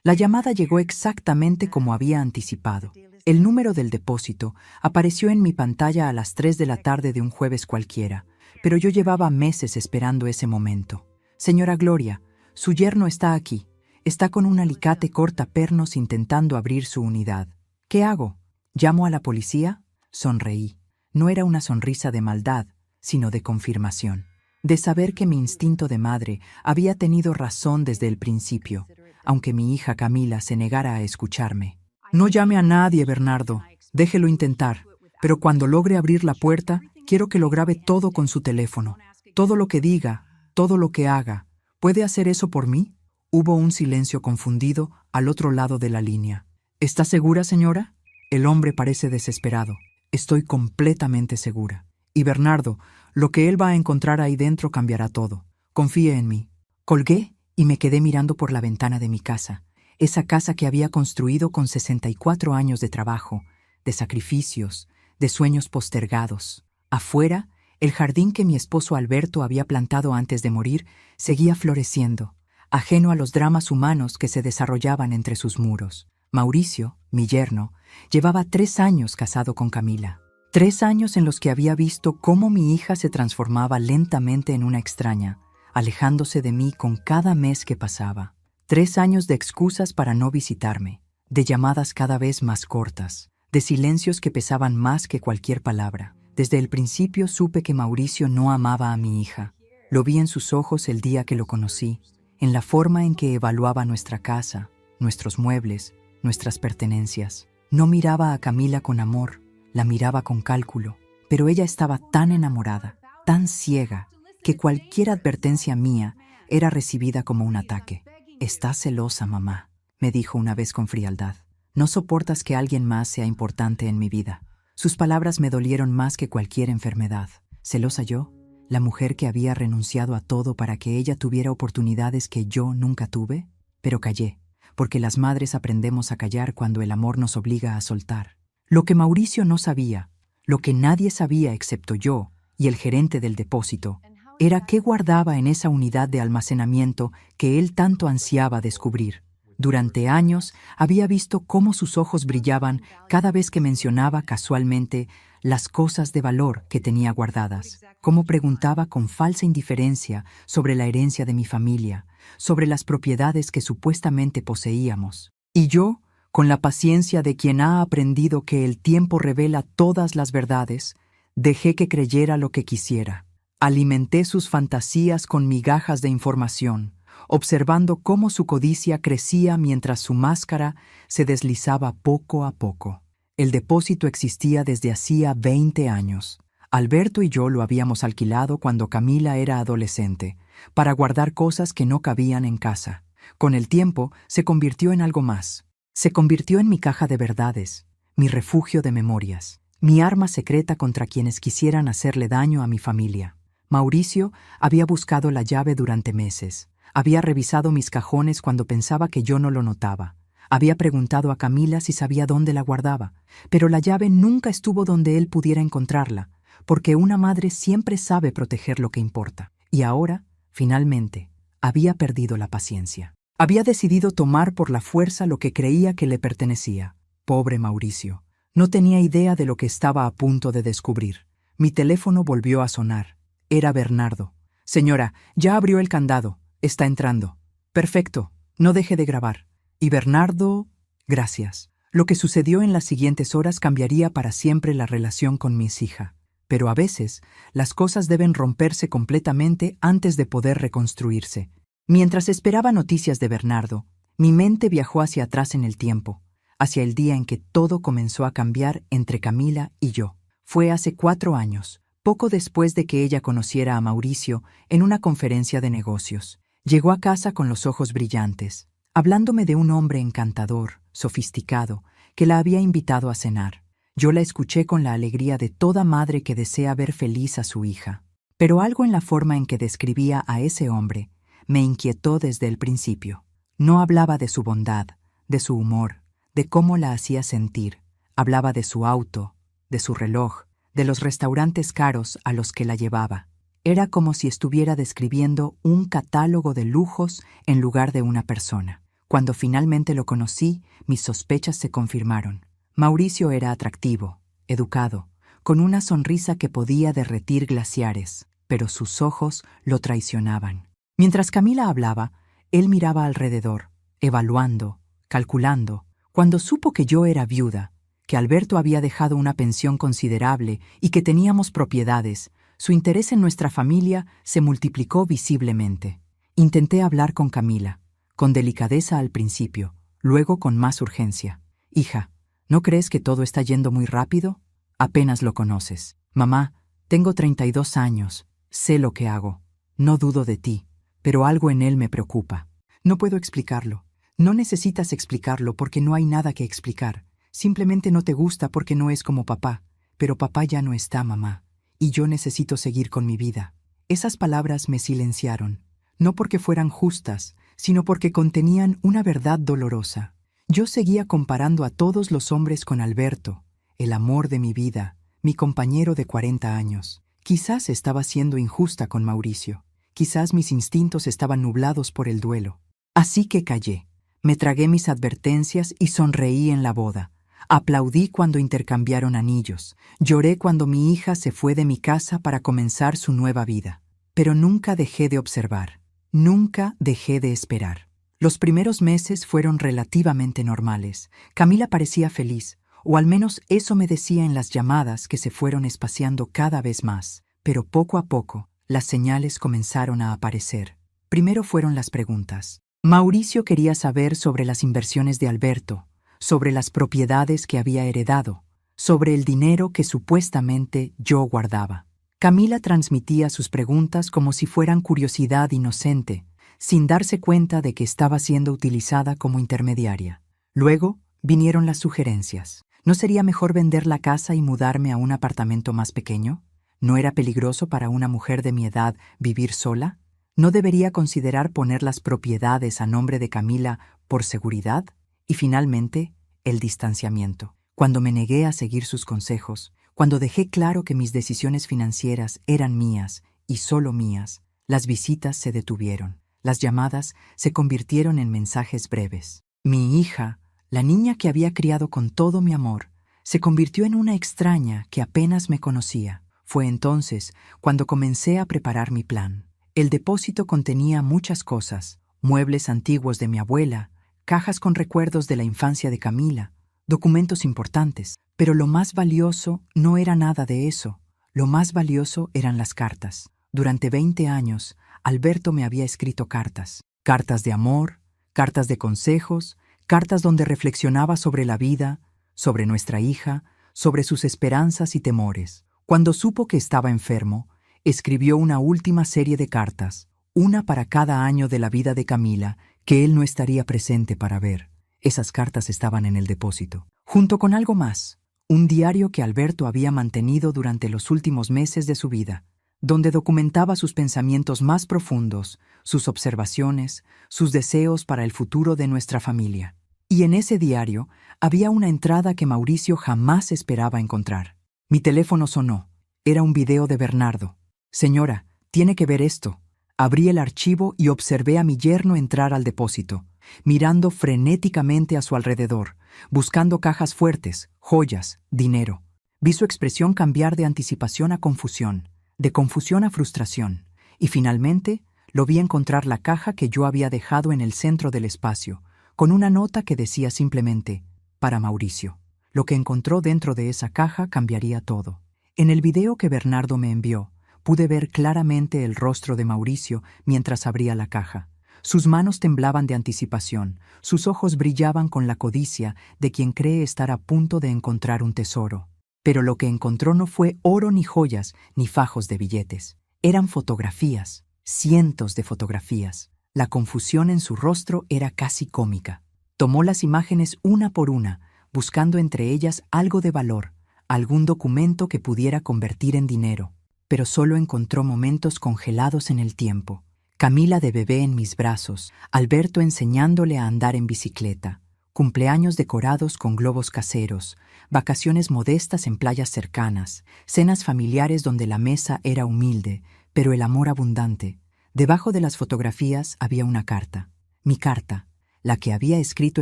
La llamada llegó exactamente como había anticipado. El número del depósito apareció en mi pantalla a las 3 de la tarde de un jueves cualquiera, pero yo llevaba meses esperando ese momento. Señora Gloria, su yerno está aquí. Está con un alicate cortapernos intentando abrir su unidad. ¿Qué hago? ¿Llamo a la policía? Sonreí. No era una sonrisa de maldad, sino de confirmación. De saber que mi instinto de madre había tenido razón desde el principio, aunque mi hija Camila se negara a escucharme. No llame a nadie, Bernardo. Déjelo intentar. Pero cuando logre abrir la puerta, quiero que lo grabe todo con su teléfono. Todo lo que diga, todo lo que haga. ¿Puede hacer eso por mí? Hubo un silencio confundido al otro lado de la línea. ¿Está segura, señora? El hombre parece desesperado. Estoy completamente segura. Y Bernardo, lo que él va a encontrar ahí dentro cambiará todo. Confíe en mí. Colgué y me quedé mirando por la ventana de mi casa. Esa casa que había construido con 64 años de trabajo, de sacrificios, de sueños postergados. Afuera, el jardín que mi esposo Alberto había plantado antes de morir seguía floreciendo, ajeno a los dramas humanos que se desarrollaban entre sus muros. Mauricio, mi yerno, llevaba 3 años casado con Camila. 3 años en los que había visto cómo mi hija se transformaba lentamente en una extraña, alejándose de mí con cada mes que pasaba. 3 años de excusas para no visitarme, de llamadas cada vez más cortas, de silencios que pesaban más que cualquier palabra. Desde el principio supe que Mauricio no amaba a mi hija. Lo vi en sus ojos el día que lo conocí, en la forma en que evaluaba nuestra casa, nuestros muebles, nuestras pertenencias. No miraba a Camila con amor, la miraba con cálculo, pero ella estaba tan enamorada, tan ciega, que cualquier advertencia mía era recibida como un ataque. «Estás celosa, mamá», me dijo una vez con frialdad. «No soportas que alguien más sea importante en mi vida». Sus palabras me dolieron más que cualquier enfermedad. ¿Celosa yo? ¿La mujer que había renunciado a todo para que ella tuviera oportunidades que yo nunca tuve? Pero callé, porque las madres aprendemos a callar cuando el amor nos obliga a soltar. Lo que Mauricio no sabía, lo que nadie sabía excepto yo y el gerente del depósito, era qué guardaba en esa unidad de almacenamiento que él tanto ansiaba descubrir. Durante años había visto cómo sus ojos brillaban cada vez que mencionaba casualmente las cosas de valor que tenía guardadas, cómo preguntaba con falsa indiferencia sobre la herencia de mi familia, sobre las propiedades que supuestamente poseíamos. Y yo, con la paciencia de quien ha aprendido que el tiempo revela todas las verdades, dejé que creyera lo que quisiera. Alimenté sus fantasías con migajas de información, observando cómo su codicia crecía mientras su máscara se deslizaba poco a poco. El depósito existía desde hacía 20 años. Alberto y yo lo habíamos alquilado cuando Camila era adolescente, para guardar cosas que no cabían en casa. Con el tiempo, se convirtió en algo más. Se convirtió en mi caja de verdades, mi refugio de memorias, mi arma secreta contra quienes quisieran hacerle daño a mi familia. Mauricio había buscado la llave durante meses. Había revisado mis cajones cuando pensaba que yo no lo notaba. Había preguntado a Camila si sabía dónde la guardaba, pero la llave nunca estuvo donde él pudiera encontrarla, porque una madre siempre sabe proteger lo que importa. Y ahora, finalmente, había perdido la paciencia. Había decidido tomar por la fuerza lo que creía que le pertenecía. Pobre Mauricio. No tenía idea de lo que estaba a punto de descubrir. Mi teléfono volvió a sonar. Era Bernardo. «Señora, ya abrió el candado. Está entrando». «Perfecto. No deje de grabar». Y Bernardo, gracias. Lo que sucedió en las siguientes horas cambiaría para siempre la relación con mi hija. Pero a veces, las cosas deben romperse completamente antes de poder reconstruirse. Mientras esperaba noticias de Bernardo, mi mente viajó hacia atrás en el tiempo, hacia el día en que todo comenzó a cambiar entre Camila y yo. Fue hace 4 años, poco después de que ella conociera a Mauricio en una conferencia de negocios. Llegó a casa con los ojos brillantes, hablándome de un hombre encantador, sofisticado, que la había invitado a cenar. Yo la escuché con la alegría de toda madre que desea ver feliz a su hija. Pero algo en la forma en que describía a ese hombre me inquietó desde el principio. No hablaba de su bondad, de su humor, de cómo la hacía sentir. Hablaba de su auto, de su reloj, de los restaurantes caros a los que la llevaba. Era como si estuviera describiendo un catálogo de lujos en lugar de una persona. Cuando finalmente lo conocí, mis sospechas se confirmaron. Mauricio era atractivo, educado, con una sonrisa que podía derretir glaciares, pero sus ojos lo traicionaban. Mientras Camila hablaba, él miraba alrededor, evaluando, calculando. Cuando supo que yo era viuda, que Alberto había dejado una pensión considerable y que teníamos propiedades, su interés en nuestra familia se multiplicó visiblemente. Intenté hablar con Camila, con delicadeza al principio, luego con más urgencia. Hija, ¿no crees que todo está yendo muy rápido? Apenas lo conoces. Mamá, tengo 32 años, sé lo que hago. No dudo de ti, pero algo en él me preocupa. No puedo explicarlo. No necesitas explicarlo porque no hay nada que explicar. Simplemente no te gusta porque no es como papá. Pero papá ya no está, mamá. Y yo necesito seguir con mi vida. Esas palabras me silenciaron. No porque fueran justas, sino porque contenían una verdad dolorosa. Yo seguía comparando a todos los hombres con Alberto, el amor de mi vida, mi compañero de 40 años. Quizás estaba siendo injusta con Mauricio. Quizás mis instintos estaban nublados por el duelo. Así que callé. Me tragué mis advertencias y sonreí en la boda. Aplaudí cuando intercambiaron anillos. Lloré cuando mi hija se fue de mi casa para comenzar su nueva vida. Pero nunca dejé de observar. Nunca dejé de esperar. Los primeros meses fueron relativamente normales. Camila parecía feliz, o al menos eso me decía en las llamadas que se fueron espaciando cada vez más. Pero poco a poco, las señales comenzaron a aparecer. Primero fueron las preguntas. Mauricio quería saber sobre las inversiones de Alberto, sobre las propiedades que había heredado, sobre el dinero que supuestamente yo guardaba. Camila transmitía sus preguntas como si fueran curiosidad inocente, sin darse cuenta de que estaba siendo utilizada como intermediaria. Luego vinieron las sugerencias. ¿No sería mejor vender la casa y mudarme a un apartamento más pequeño? ¿No era peligroso para una mujer de mi edad vivir sola? ¿No debería considerar poner las propiedades a nombre de Camila por seguridad? Y finalmente, el distanciamiento. Cuando me negué a seguir sus consejos, cuando dejé claro que mis decisiones financieras eran mías y solo mías, las visitas se detuvieron. Las llamadas se convirtieron en mensajes breves. Mi hija, la niña que había criado con todo mi amor, se convirtió en una extraña que apenas me conocía. Fue entonces cuando comencé a preparar mi plan. El depósito contenía muchas cosas: muebles antiguos de mi abuela, cajas con recuerdos de la infancia de Camila, documentos importantes. Pero lo más valioso no era nada de eso. Lo más valioso eran las cartas. Durante 20 años, Alberto me había escrito cartas. Cartas de amor, cartas de consejos, cartas donde reflexionaba sobre la vida, sobre nuestra hija, sobre sus esperanzas y temores. Cuando supo que estaba enfermo, escribió una última serie de cartas, una para cada año de la vida de Camila, que él no estaría presente para ver. Esas cartas estaban en el depósito, junto con algo más, un diario que Alberto había mantenido durante los últimos meses de su vida, donde documentaba sus pensamientos más profundos, sus observaciones, sus deseos para el futuro de nuestra familia. Y en ese diario había una entrada que Mauricio jamás esperaba encontrar. Mi teléfono sonó. Era un video de Bernardo. Señora, tiene que ver esto. Abrí el archivo y observé a mi yerno entrar al depósito, mirando frenéticamente a su alrededor, buscando cajas fuertes, joyas, dinero. Vi su expresión cambiar de anticipación a confusión, de confusión a frustración, y finalmente lo vi encontrar la caja que yo había dejado en el centro del espacio, con una nota que decía simplemente, para Mauricio. Lo que encontró dentro de esa caja cambiaría todo. En el video que Bernardo me envió, pude ver claramente el rostro de Mauricio mientras abría la caja. Sus manos temblaban de anticipación, sus ojos brillaban con la codicia de quien cree estar a punto de encontrar un tesoro. Pero lo que encontró no fue oro ni joyas, ni fajos de billetes. Eran fotografías, cientos de fotografías. La confusión en su rostro era casi cómica. Tomó las imágenes una por una, buscando entre ellas algo de valor, algún documento que pudiera convertir en dinero. Pero solo encontró momentos congelados en el tiempo. Camila de bebé en mis brazos, Alberto enseñándole a andar en bicicleta, cumpleaños decorados con globos caseros, vacaciones modestas en playas cercanas, cenas familiares donde la mesa era humilde, pero el amor abundante. Debajo de las fotografías había una carta. Mi carta, la que había escrito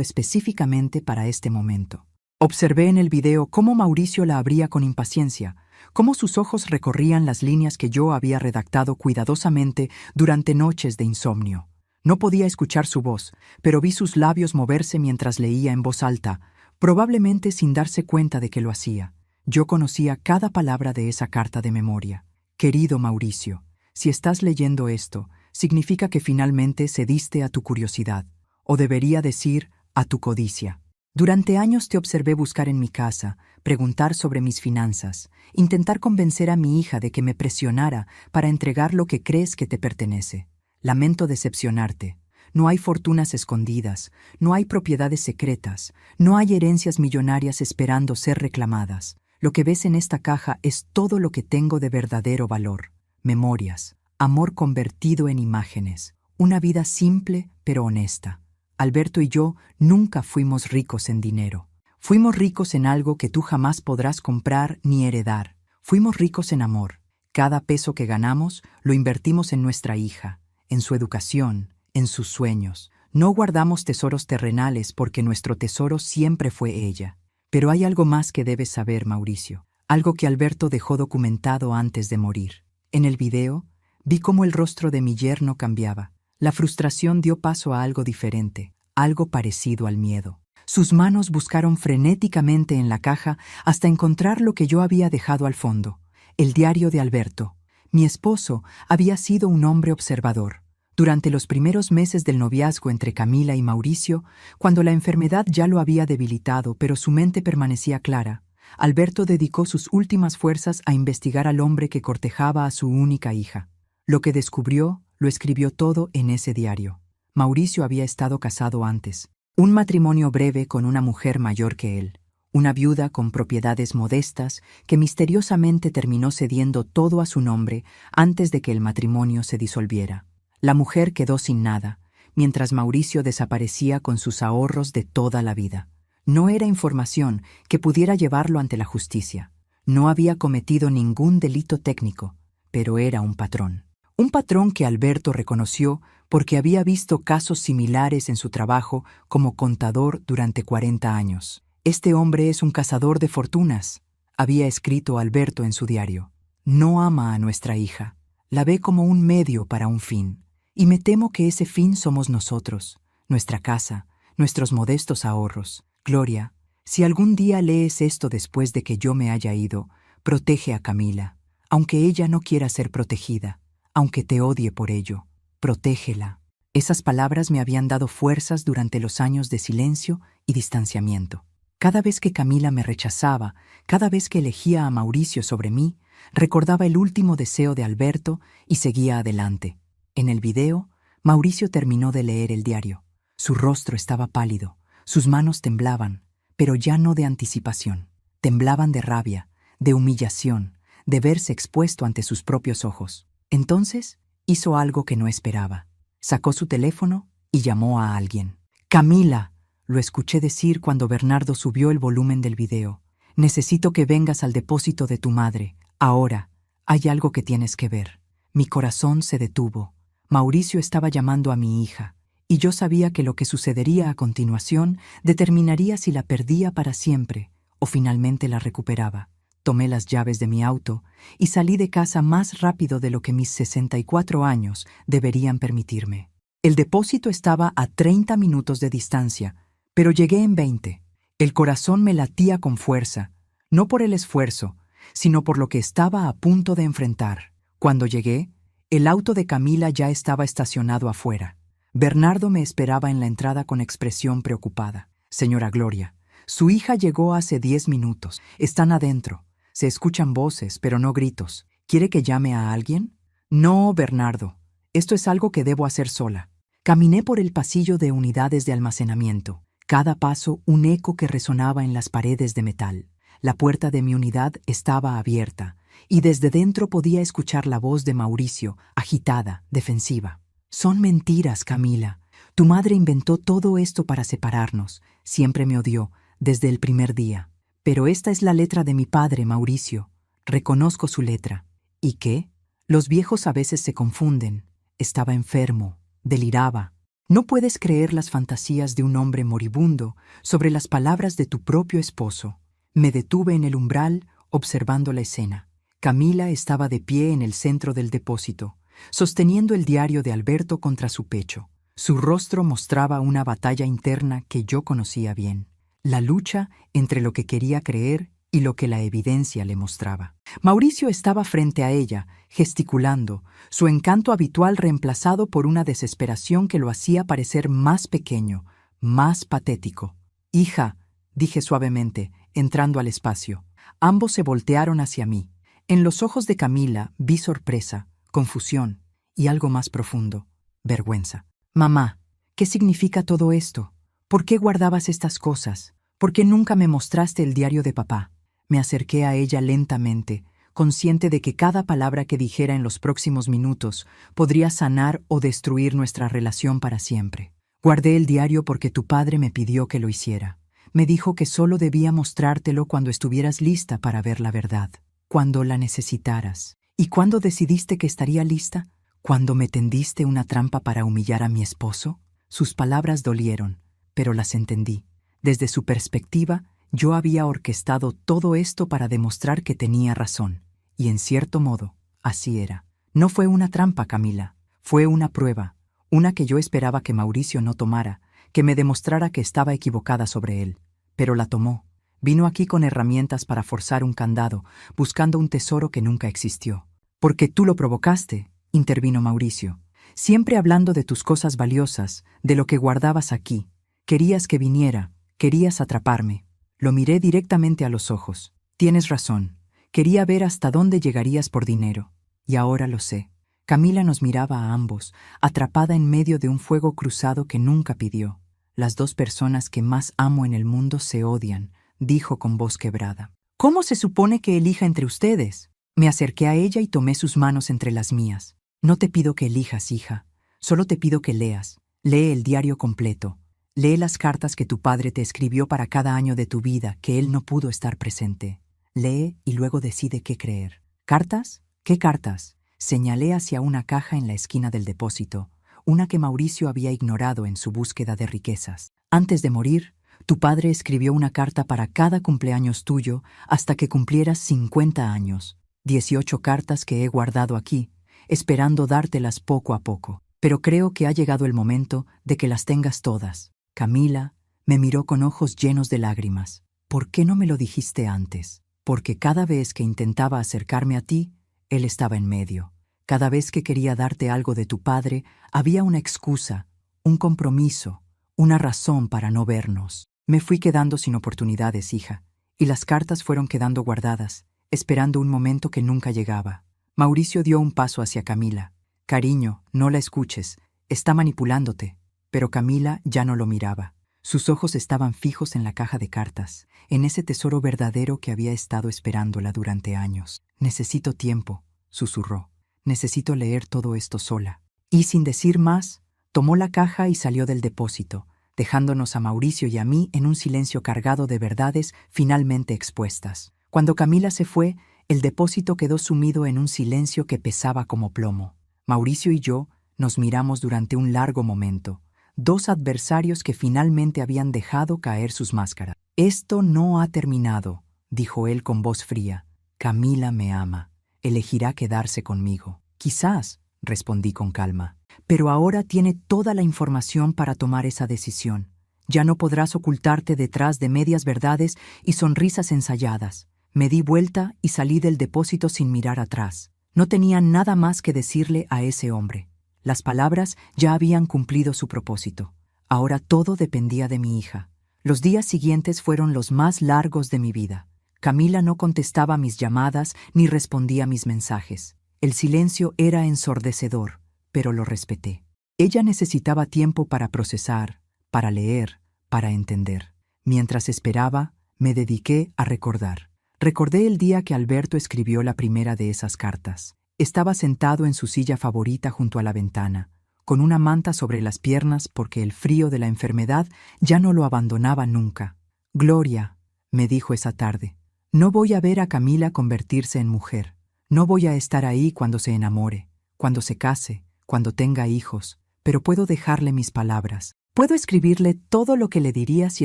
específicamente para este momento. Observé en el video cómo Mauricio la abría con impaciencia, cómo sus ojos recorrían las líneas que yo había redactado cuidadosamente durante noches de insomnio. No podía escuchar su voz, pero vi sus labios moverse mientras leía en voz alta, probablemente sin darse cuenta de que lo hacía. Yo conocía cada palabra de esa carta de memoria. Querido Mauricio, si estás leyendo esto, significa que finalmente cediste a tu curiosidad, o debería decir, a tu codicia. Durante años te observé buscar en mi casa, preguntar sobre mis finanzas, intentar convencer a mi hija de que me presionara para entregar lo que crees que te pertenece. Lamento decepcionarte. No hay fortunas escondidas, no hay propiedades secretas, no hay herencias millonarias esperando ser reclamadas. Lo que ves en esta caja es todo lo que tengo de verdadero valor. Memorias, amor convertido en imágenes, una vida simple pero honesta. Alberto y yo nunca fuimos ricos en dinero. Fuimos ricos en algo que tú jamás podrás comprar ni heredar. Fuimos ricos en amor. Cada peso que ganamos lo invertimos en nuestra hija, en su educación, en sus sueños. No guardamos tesoros terrenales porque nuestro tesoro siempre fue ella. Pero hay algo más que debes saber, Mauricio. Algo que Alberto dejó documentado antes de morir. En el video, vi cómo el rostro de mi yerno cambiaba. La frustración dio paso a algo diferente, algo parecido al miedo. Sus manos buscaron frenéticamente en la caja hasta encontrar lo que yo había dejado al fondo, el diario de Alberto. Mi esposo había sido un hombre observador. Durante los primeros meses del noviazgo entre Camila y Mauricio, cuando la enfermedad ya lo había debilitado, pero su mente permanecía clara, Alberto dedicó sus últimas fuerzas a investigar al hombre que cortejaba a su única hija. Lo que descubrió, lo escribió todo en ese diario. Mauricio había estado casado antes. Un matrimonio breve con una mujer mayor que él. Una viuda con propiedades modestas que misteriosamente terminó cediendo todo a su nombre antes de que el matrimonio se disolviera. La mujer quedó sin nada, mientras Mauricio desaparecía con sus ahorros de toda la vida. No era información que pudiera llevarlo ante la justicia. No había cometido ningún delito técnico, pero era un patrón. Un patrón que Alberto reconoció porque había visto casos similares en su trabajo como contador durante 40 años. Este hombre es un cazador de fortunas, había escrito Alberto en su diario. No ama a nuestra hija, la ve como un medio para un fin. Y me temo que ese fin somos nosotros, nuestra casa, nuestros modestos ahorros. Gloria, si algún día lees esto después de que yo me haya ido, protege a Camila, aunque ella no quiera ser protegida, aunque te odie por ello, protégela. Esas palabras me habían dado fuerzas durante los años de silencio y distanciamiento. Cada vez que Camila me rechazaba, cada vez que elegía a Mauricio sobre mí, recordaba el último deseo de Alberto y seguía adelante. En el video, Mauricio terminó de leer el diario. Su rostro estaba pálido, sus manos temblaban, pero ya no de anticipación. Temblaban de rabia, de humillación, de verse expuesto ante sus propios ojos. Entonces, hizo algo que no esperaba. Sacó su teléfono y llamó a alguien. «Camila», lo escuché decir cuando Bernardo subió el volumen del video. «Necesito que vengas al depósito de tu madre. Ahora, hay algo que tienes que ver». Mi corazón se detuvo. Mauricio estaba llamando a mi hija, y yo sabía que lo que sucedería a continuación determinaría si la perdía para siempre o finalmente la recuperaba. Tomé las llaves de mi auto y salí de casa más rápido de lo que mis 64 años deberían permitirme. El depósito estaba a 30 minutos de distancia, pero llegué en 20. El corazón me latía con fuerza, no por el esfuerzo, sino por lo que estaba a punto de enfrentar. Cuando llegué, el auto de Camila ya estaba estacionado afuera. Bernardo me esperaba en la entrada con expresión preocupada. «Señora Gloria, su hija llegó hace 10 minutos. Están adentro. Se escuchan voces, pero no gritos. ¿Quiere que llame a alguien?» «No, Bernardo. Esto es algo que debo hacer sola». Caminé por el pasillo de unidades de almacenamiento. Cada paso un eco que resonaba en las paredes de metal. La puerta de mi unidad estaba abierta, y desde dentro podía escuchar la voz de Mauricio, agitada, defensiva. «Son mentiras, Camila. Tu madre inventó todo esto para separarnos. Siempre me odió, desde el primer día. Pero esta es la letra de mi padre, Mauricio. Reconozco su letra». «¿Y qué?» «Los viejos a veces se confunden. Estaba enfermo, deliraba. No puedes creer las fantasías de un hombre moribundo sobre las palabras de tu propio esposo. Me detuve en el umbral, observando la escena. Camila estaba de pie en el centro del depósito, sosteniendo el diario de Alberto contra su pecho. Su rostro mostraba una batalla interna que yo conocía bien, la lucha entre lo que quería creer y lo que la evidencia le mostraba. Mauricio estaba frente a ella, gesticulando, su encanto habitual reemplazado por una desesperación que lo hacía parecer más pequeño, más patético. «Hija», dije suavemente, entrando al espacio. Ambos se voltearon hacia mí. En los ojos de Camila vi sorpresa, confusión y algo más profundo, vergüenza. «Mamá, ¿qué significa todo esto? ¿Por qué guardabas estas cosas? ¿Por qué nunca me mostraste el diario de papá?» Me acerqué a ella lentamente, consciente de que cada palabra que dijera en los próximos minutos podría sanar o destruir nuestra relación para siempre. «Guardé el diario porque tu padre me pidió que lo hiciera. Me dijo que solo debía mostrártelo cuando estuvieras lista para ver la verdad, cuando la necesitaras. ¿Y cuándo decidiste que estaría lista? ¿Cuándo me tendiste una trampa para humillar a mi esposo?» Sus palabras dolieron, pero las entendí. Desde su perspectiva, yo había orquestado todo esto para demostrar que tenía razón. Y en cierto modo, así era. No fue una trampa, Camila. Fue una prueba. Una que yo esperaba que Mauricio no tomara, que me demostrara que estaba equivocada sobre él. Pero la tomó. Vino aquí con herramientas para forzar un candado, buscando un tesoro que nunca existió. «Porque tú lo provocaste», intervino Mauricio. «Siempre hablando de tus cosas valiosas, de lo que guardabas aquí. Querías que viniera, querías atraparme». Lo miré directamente a los ojos. «Tienes razón. Quería ver hasta dónde llegarías por dinero. Y ahora lo sé». Camila nos miraba a ambos, atrapada en medio de un fuego cruzado que nunca pidió. «Las dos personas que más amo en el mundo se odian», dijo con voz quebrada. «¿Cómo se supone que elija entre ustedes?» Me acerqué a ella y tomé sus manos entre las mías. «No te pido que elijas, hija. Solo te pido que leas. Lee el diario completo. Lee las cartas que tu padre te escribió para cada año de tu vida que él no pudo estar presente. Lee y luego decide qué creer». «¿Cartas? ¿Qué cartas?» Señalé hacia una caja en la esquina del depósito, una que Mauricio había ignorado en su búsqueda de riquezas. «Antes de morir, tu padre escribió una carta para cada cumpleaños tuyo hasta que cumplieras 50 años. 18 cartas que he guardado aquí, esperando dártelas poco a poco. Pero creo que ha llegado el momento de que las tengas todas». Camila me miró con ojos llenos de lágrimas. «¿Por qué no me lo dijiste antes?» «Porque cada vez que intentaba acercarme a ti, él estaba en medio. Cada vez que quería darte algo de tu padre, había una excusa, un compromiso, una razón para no vernos. Me fui quedando sin oportunidades, hija, y las cartas fueron quedando guardadas, esperando un momento que nunca llegaba». Mauricio dio un paso hacia Camila. «Cariño, no la escuches, está manipulándote». Pero Camila ya no lo miraba. Sus ojos estaban fijos en la caja de cartas, en ese tesoro verdadero que había estado esperándola durante años. «Necesito tiempo», susurró. «Necesito leer todo esto sola». Y sin decir más, tomó la caja y salió del depósito, dejándonos a Mauricio y a mí en un silencio cargado de verdades finalmente expuestas. Cuando Camila se fue, el depósito quedó sumido en un silencio que pesaba como plomo. Mauricio y yo nos miramos durante un largo momento, dos adversarios que finalmente habían dejado caer sus máscaras. «Esto no ha terminado», dijo él con voz fría. «Camila me ama. Elegirá quedarse conmigo». «Quizás», respondí con calma. «Pero ahora tiene toda la información para tomar esa decisión. Ya no podrás ocultarte detrás de medias verdades y sonrisas ensayadas». Me di vuelta y salí del depósito sin mirar atrás. No tenía nada más que decirle a ese hombre. Las palabras ya habían cumplido su propósito. Ahora todo dependía de mi hija. Los días siguientes fueron los más largos de mi vida. Camila no contestaba mis llamadas ni respondía mis mensajes. El silencio era ensordecedor, pero lo respeté. Ella necesitaba tiempo para procesar, para leer, para entender. Mientras esperaba, me dediqué a recordar. Recordé el día que Alberto escribió la primera de esas cartas. Estaba sentado en su silla favorita junto a la ventana, con una manta sobre las piernas porque el frío de la enfermedad ya no lo abandonaba nunca. «Gloria», me dijo esa tarde, «no voy a ver a Camila convertirse en mujer. No voy a estar ahí cuando se enamore, cuando se case, cuando tenga hijos, pero puedo dejarle mis palabras. Puedo escribirle todo lo que le diría si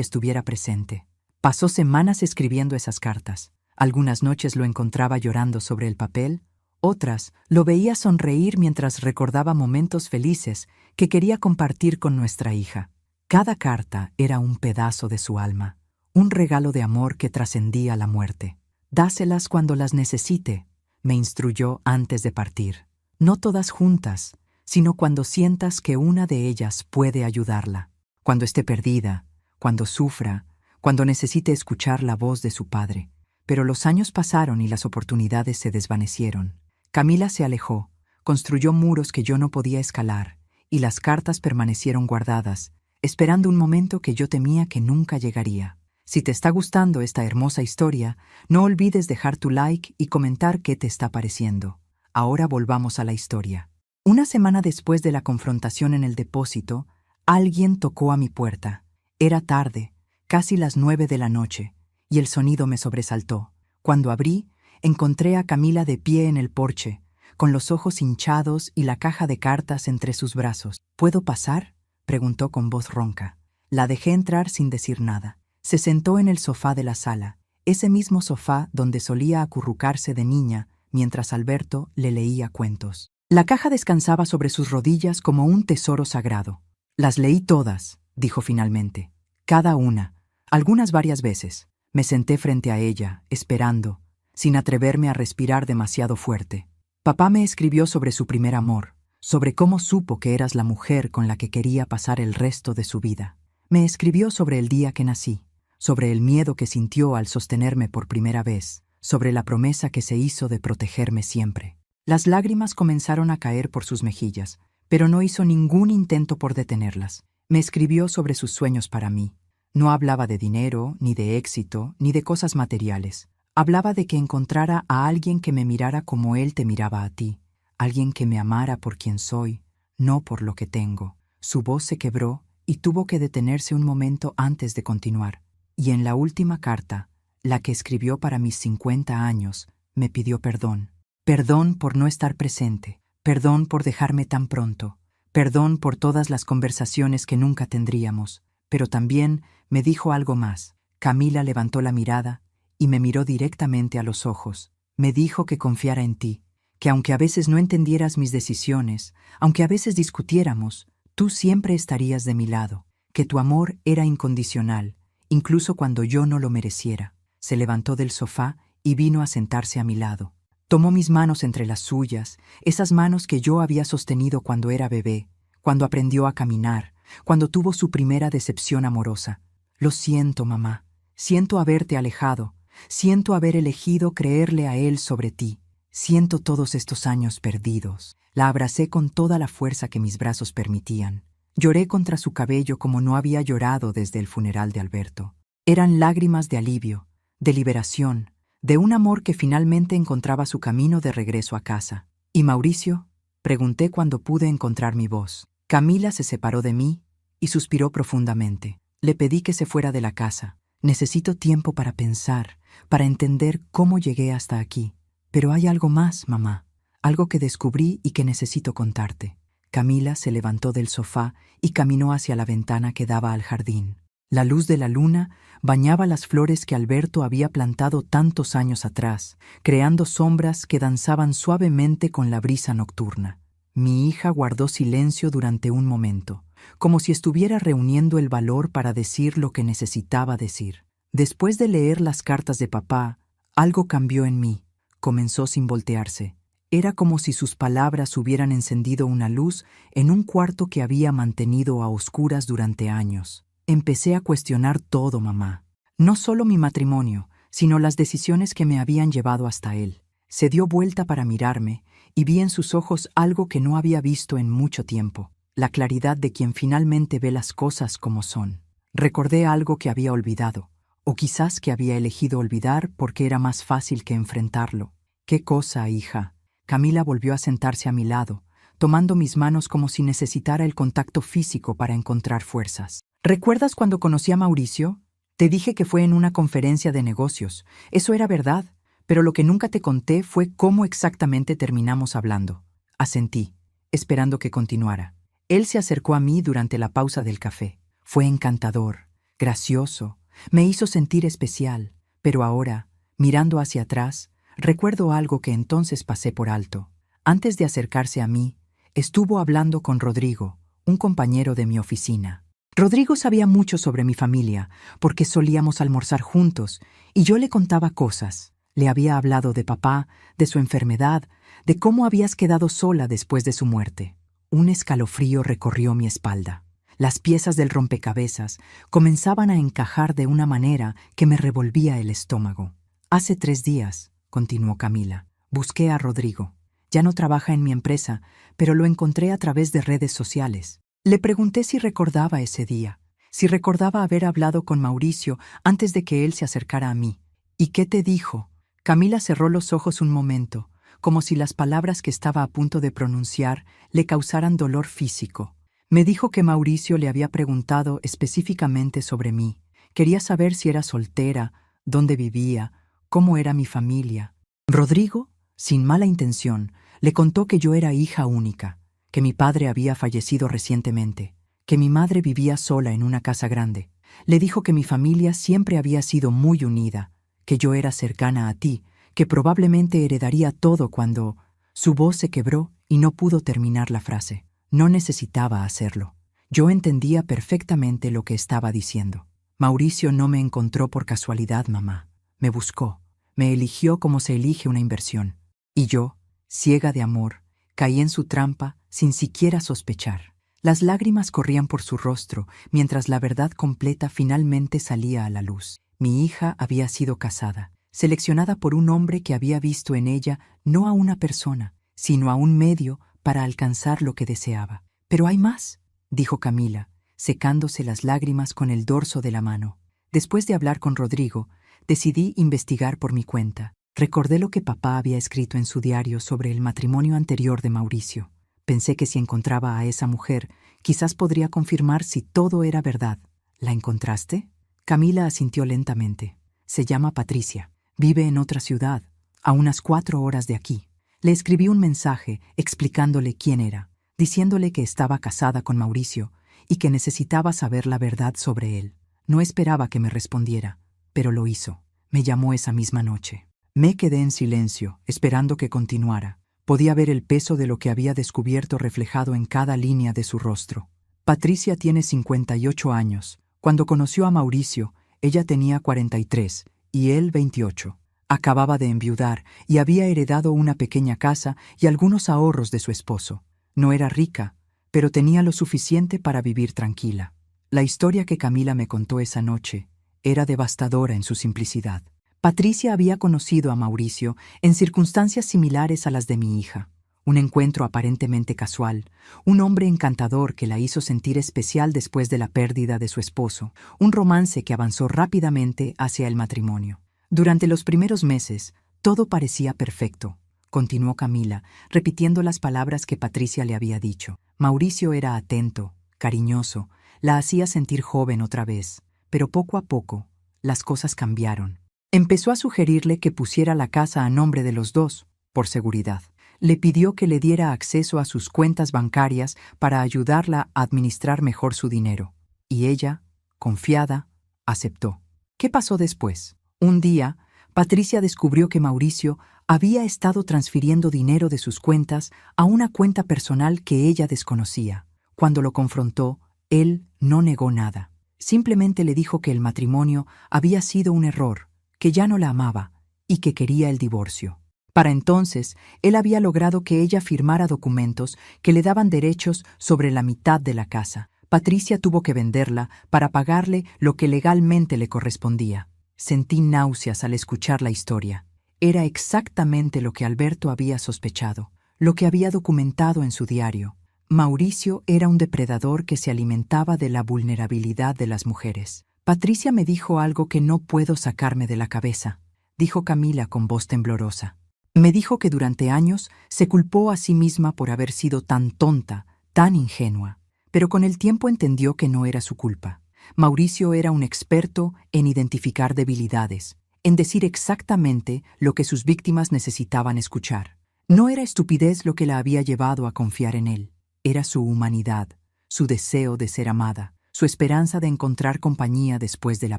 estuviera presente. Pasó semanas escribiendo esas cartas. Algunas noches lo encontraba llorando sobre el papel, otras lo veía sonreír mientras recordaba momentos felices que quería compartir con nuestra hija. Cada carta era un pedazo de su alma, un regalo de amor que trascendía la muerte. Dáselas cuando las necesite, me instruyó antes de partir. No todas juntas, sino cuando sientas que una de ellas puede ayudarla. Cuando esté perdida, cuando sufra, cuando necesite escuchar la voz de su padre. Pero los años pasaron y las oportunidades se desvanecieron. Camila se alejó, construyó muros que yo no podía escalar, y las cartas permanecieron guardadas, esperando un momento que yo temía que nunca llegaría. Si te está gustando esta hermosa historia, no olvides dejar tu like y comentar qué te está pareciendo. Ahora volvamos a la historia. Una semana después de la confrontación en el depósito, alguien tocó a mi puerta. Era tarde, casi las 9 de la noche, y el sonido me sobresaltó. Cuando abrí, encontré a Camila de pie en el porche, con los ojos hinchados y la caja de cartas entre sus brazos. ¿Puedo pasar?, preguntó con voz ronca. La dejé entrar sin decir nada. Se sentó en el sofá de la sala, ese mismo sofá donde solía acurrucarse de niña mientras Alberto le leía cuentos. La caja descansaba sobre sus rodillas como un tesoro sagrado. Las leí todas, dijo finalmente. Cada una, algunas varias veces. Me senté frente a ella, esperando, sin atreverme a respirar demasiado fuerte. Papá me escribió sobre su primer amor, sobre cómo supo que eras la mujer con la que quería pasar el resto de su vida. Me escribió sobre el día que nací, sobre el miedo que sintió al sostenerme por primera vez, sobre la promesa que se hizo de protegerme siempre. Las lágrimas comenzaron a caer por sus mejillas, pero no hizo ningún intento por detenerlas. Me escribió sobre sus sueños para mí. No hablaba de dinero, ni de éxito, ni de cosas materiales. Hablaba de que encontrara a alguien que me mirara como él te miraba a ti, alguien que me amara por quien soy, no por lo que tengo. Su voz se quebró y tuvo que detenerse un momento antes de continuar. Y en la última carta, la que escribió para mis 50 años, me pidió perdón. Perdón por no estar presente, perdón por dejarme tan pronto, perdón por todas las conversaciones que nunca tendríamos, pero también me dijo algo más. Camila levantó la mirada y me miró directamente a los ojos. Me dijo que confiara en ti, que aunque a veces no entendieras mis decisiones, aunque a veces discutiéramos, tú siempre estarías de mi lado, que tu amor era incondicional, incluso cuando yo no lo mereciera. Se levantó del sofá y vino a sentarse a mi lado. Tomó mis manos entre las suyas, esas manos que yo había sostenido cuando era bebé, cuando aprendió a caminar, cuando tuvo su primera decepción amorosa. Lo siento, mamá. Siento haberte alejado. Siento haber elegido creerle a él sobre ti. Siento todos estos años perdidos. La abracé con toda la fuerza que mis brazos permitían. Lloré contra su cabello como no había llorado desde el funeral de Alberto. Eran lágrimas de alivio, de liberación, de un amor que finalmente encontraba su camino de regreso a casa. ¿Y Mauricio?, pregunté cuando pude encontrar mi voz. Camila se separó de mí y suspiró profundamente. Le pedí que se fuera de la casa. Necesito tiempo para pensar, para entender cómo llegué hasta aquí. Pero hay algo más, mamá, algo que descubrí y que necesito contarte. Camila se levantó del sofá y caminó hacia la ventana que daba al jardín. La luz de la luna bañaba las flores que Alberto había plantado tantos años atrás, creando sombras que danzaban suavemente con la brisa nocturna. Mi hija guardó silencio durante un momento, como si estuviera reuniendo el valor para decir lo que necesitaba decir. Después de leer las cartas de papá, algo cambió en mí. Comenzó sin voltearse. Era como si sus palabras hubieran encendido una luz en un cuarto que había mantenido a oscuras durante años. Empecé a cuestionar todo, mamá. No solo mi matrimonio, sino las decisiones que me habían llevado hasta él. Se dio vuelta para mirarme y vi en sus ojos algo que no había visto en mucho tiempo, la claridad de quien finalmente ve las cosas como son. Recordé algo que había olvidado, o quizás que había elegido olvidar porque era más fácil que enfrentarlo. ¿Qué cosa, hija? Camila volvió a sentarse a mi lado, tomando mis manos como si necesitara el contacto físico para encontrar fuerzas. ¿Recuerdas cuando conocí a Mauricio? Te dije que fue en una conferencia de negocios. Eso era verdad, pero lo que nunca te conté fue cómo exactamente terminamos hablando. Asentí, esperando que continuara. Él se acercó a mí durante la pausa del café. Fue encantador, gracioso, me hizo sentir especial, pero ahora, mirando hacia atrás, recuerdo algo que entonces pasé por alto. Antes de acercarse a mí, estuvo hablando con Rodrigo, un compañero de mi oficina. Rodrigo sabía mucho sobre mi familia, porque solíamos almorzar juntos, y yo le contaba cosas. Le había hablado de papá, de su enfermedad, de cómo habías quedado sola después de su muerte. Un escalofrío recorrió mi espalda. Las piezas del rompecabezas comenzaban a encajar de una manera que me revolvía el estómago. Hace 3 días, continuó Camila, busqué a Rodrigo. Ya no trabaja en mi empresa, pero lo encontré a través de redes sociales. Le pregunté si recordaba ese día, si recordaba haber hablado con Mauricio antes de que él se acercara a mí. ¿Y qué te dijo? Camila cerró los ojos un momento, como si las palabras que estaba a punto de pronunciar le causaran dolor físico. Me dijo que Mauricio le había preguntado específicamente sobre mí. Quería saber si era soltera, dónde vivía, cómo era mi familia. Rodrigo, sin mala intención, le contó que yo era hija única, que mi padre había fallecido recientemente, que mi madre vivía sola en una casa grande. Le dijo que mi familia siempre había sido muy unida, que yo era cercana a ti, que probablemente heredaría todo cuando... Su voz se quebró y no pudo terminar la frase. No necesitaba hacerlo. Yo entendía perfectamente lo que estaba diciendo. Mauricio no me encontró por casualidad, mamá. Me buscó, me eligió como se elige una inversión. Y yo, ciega de amor, caí en su trampa sin siquiera sospechar. Las lágrimas corrían por su rostro mientras la verdad completa finalmente salía a la luz. Mi hija había sido casada, seleccionada por un hombre que había visto en ella no a una persona, sino a un medio para alcanzar lo que deseaba. «Pero hay más», dijo Camila, secándose las lágrimas con el dorso de la mano. Después de hablar con Rodrigo, decidí investigar por mi cuenta. Recordé lo que papá había escrito en su diario sobre el matrimonio anterior de Mauricio. Pensé que si encontraba a esa mujer, quizás podría confirmar si todo era verdad. ¿La encontraste? Camila asintió lentamente. Se llama Patricia. Vive en otra ciudad, a unas 4 horas de aquí. Le escribí un mensaje explicándole quién era, diciéndole que estaba casada con Mauricio y que necesitaba saber la verdad sobre él. No esperaba que me respondiera, pero lo hizo. Me llamó esa misma noche. Me quedé en silencio, esperando que continuara. Podía ver el peso de lo que había descubierto reflejado en cada línea de su rostro. Patricia tiene 58 años. Cuando conoció a Mauricio, ella tenía 43 y él 28. Acababa de enviudar y había heredado una pequeña casa y algunos ahorros de su esposo. No era rica, pero tenía lo suficiente para vivir tranquila. La historia que Camila me contó esa noche era devastadora en su simplicidad. Patricia había conocido a Mauricio en circunstancias similares a las de mi hija. Un encuentro aparentemente casual, un hombre encantador que la hizo sentir especial después de la pérdida de su esposo, un romance que avanzó rápidamente hacia el matrimonio. Durante los primeros meses, todo parecía perfecto, continuó Camila, repitiendo las palabras que Patricia le había dicho. Mauricio era atento, cariñoso, la hacía sentir joven otra vez, pero poco a poco, las cosas cambiaron. Empezó a sugerirle que pusiera la casa a nombre de los dos, por seguridad. Le pidió que le diera acceso a sus cuentas bancarias para ayudarla a administrar mejor su dinero. Y ella, confiada, aceptó. ¿Qué pasó después? Un día, Patricia descubrió que Mauricio había estado transfiriendo dinero de sus cuentas a una cuenta personal que ella desconocía. Cuando lo confrontó, él no negó nada. Simplemente le dijo que el matrimonio había sido un error, que ya no la amaba y que quería el divorcio. Para entonces, él había logrado que ella firmara documentos que le daban derechos sobre la mitad de la casa. Patricia tuvo que venderla para pagarle lo que legalmente le correspondía. Sentí náuseas al escuchar la historia. Era exactamente lo que Alberto había sospechado, lo que había documentado en su diario. Mauricio era un depredador que se alimentaba de la vulnerabilidad de las mujeres. Patricia me dijo algo que no puedo sacarme de la cabeza, dijo Camila con voz temblorosa. Me dijo que durante años se culpó a sí misma por haber sido tan tonta, tan ingenua, pero con el tiempo entendió que no era su culpa. Mauricio era un experto en identificar debilidades, en decir exactamente lo que sus víctimas necesitaban escuchar. No era estupidez lo que la había llevado a confiar en él, era su humanidad, su deseo de ser amada, su esperanza de encontrar compañía después de la